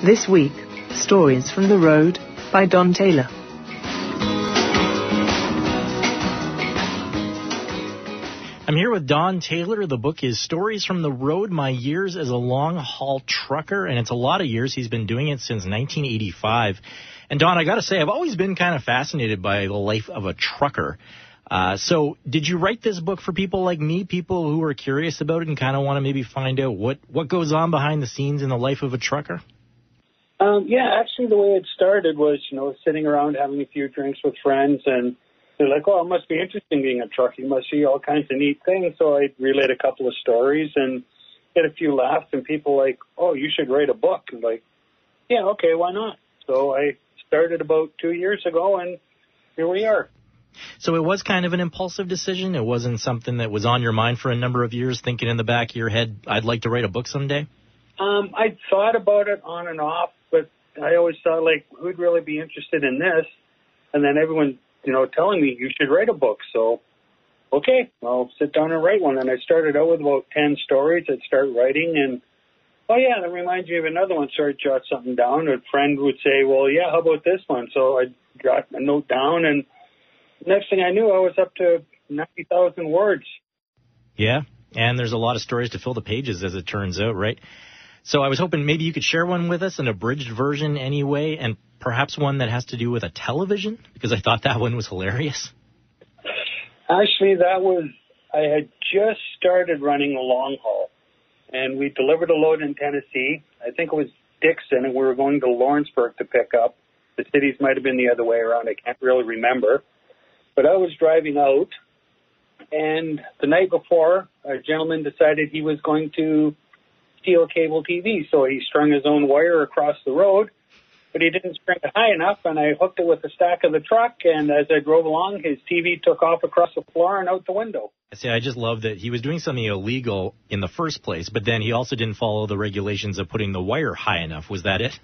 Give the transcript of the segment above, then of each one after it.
This week, Stories from the Road by Don Taylor. I'm here with Don Taylor. The book is Stories from the Road, My Years as a Long-Haul Trucker, and it's a lot of years. He's been doing it since 1985. And Don, I got to say, I've always been kind of fascinated by the life of a trucker. So did you write this book for people like me, people who are curious about it and kind of want to maybe find out what goes on behind the scenes in the life of a trucker? Yeah, actually the way it started was, sitting around having a few drinks with friends, and they're like, oh, it must be interesting being a trucker. You must see all kinds of neat things. So I relayed a couple of stories and get a few laughs, and people like, oh, you should write a book. And like, yeah, okay, why not? So I started about 2 years ago, and here we are. So it was kind of an impulsive decision? It wasn't something that was on your mind for a number of years, thinking in the back of your head, I'd like to write a book someday? I thought about it on and off, but I always thought, like, who'd really be interested in this? And then everyone, telling me you should write a book. So, okay, I'll sit down and write one. And I started out with about 10 stories. I'd start writing, and, oh, yeah, that reminds me of another one. So I'd jot something down. A friend would say, well, yeah, how about this one? So I'd jot a note down, and next thing I knew, I was up to 90,000 words. Yeah, and there's a lot of stories to fill the pages, as it turns out, right? So I was hoping maybe you could share one with us, an abridged version anyway, and perhaps one that has to do with a television, because I thought that one was hilarious. Actually, I had just started running a long haul, and we delivered a load in Tennessee. I think it was Dixon, and we were going to Lawrenceburg to pick up. The cities might have been the other way around. I can't really remember. But I was driving out, and the night before, a gentleman decided he was going to steal cable TV. So he strung his own wire across the road, but he didn't string it high enough, and I hooked it with the stack of the truck, and as I drove along, his TV took off across the floor and out the window. See, I just love that he was doing something illegal in the first place, but then he also didn't follow the regulations of putting the wire high enough. Was that it?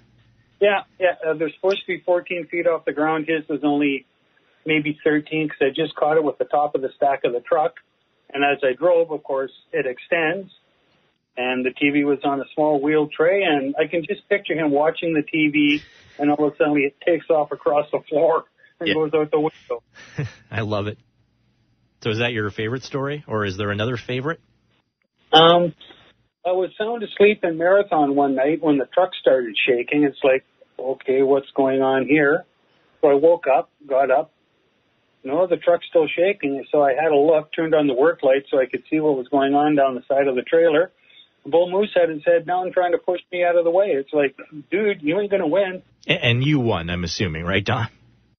Yeah. They're supposed to be 14 feet off the ground. His was only maybe 13, because I just caught it with the top of the stack of the truck. And as I drove, of course, it extends, and the TV was on a small wheel tray, and I can just picture him watching the TV, and all of a sudden it takes off across the floor and goes out the window. I love it. So is that your favorite story, or is there another favorite? I was sound asleep in Marathon one night when the truck started shaking. It's like, okay, what's going on here? So I woke up, got up. No, the truck's still shaking. So I had a look, turned on the work light so I could see what was going on down the side of the trailer. The bull moose had his head down trying to push me out of the way. It's like, dude, you ain't going to win. And you won, I'm assuming, right, Don?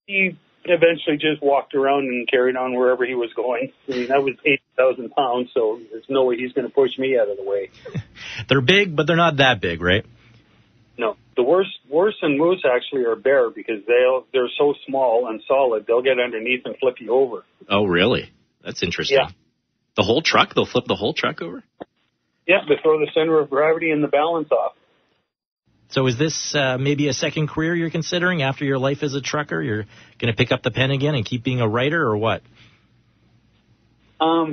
He eventually just walked around and carried on wherever he was going. I mean, that was 8,000 pounds, so there's no way he's going to push me out of the way. They're big, but they're not that big, right? No. The worse than moose actually are bear, because they're so small and solid, they'll get underneath and flip you over. Oh, really? That's interesting. Yeah. The whole truck? They'll flip the whole truck over? Yeah, they throw the center of gravity and the balance off. So is this maybe a second career you're considering after your life as a trucker? You're going to pick up the pen again and keep being a writer, or what?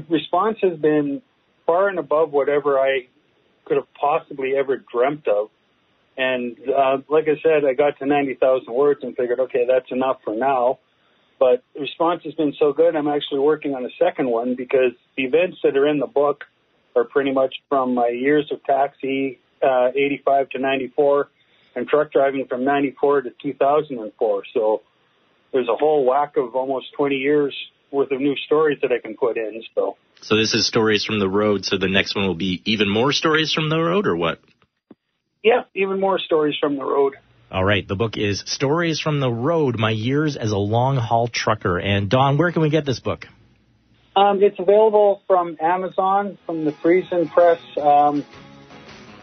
Response has been far and above whatever I could have possibly ever dreamt of. And like I said, I got to 90,000 words and figured, okay, that's enough for now. But the response has been so good, I'm actually working on a second one, because the events that are in the book are pretty much from my years of taxi, 85 to 94, and truck driving from 94 to 2004. So there's a whole whack of almost 20 years worth of new stories that I can put in. So this is Stories from the Road, so the next one will be even more stories from the road, or what? Yeah, even more stories from the road. All right, the book is Stories from the Road, My Years as a Long-Haul Trucker. And, Don, where can we get this book? It's available from Amazon, from the Prairie Press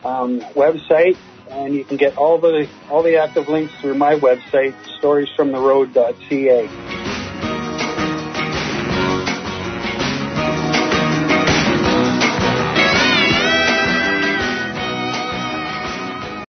website, and you can get all the active links through my website, storiesfromtheroad.ca.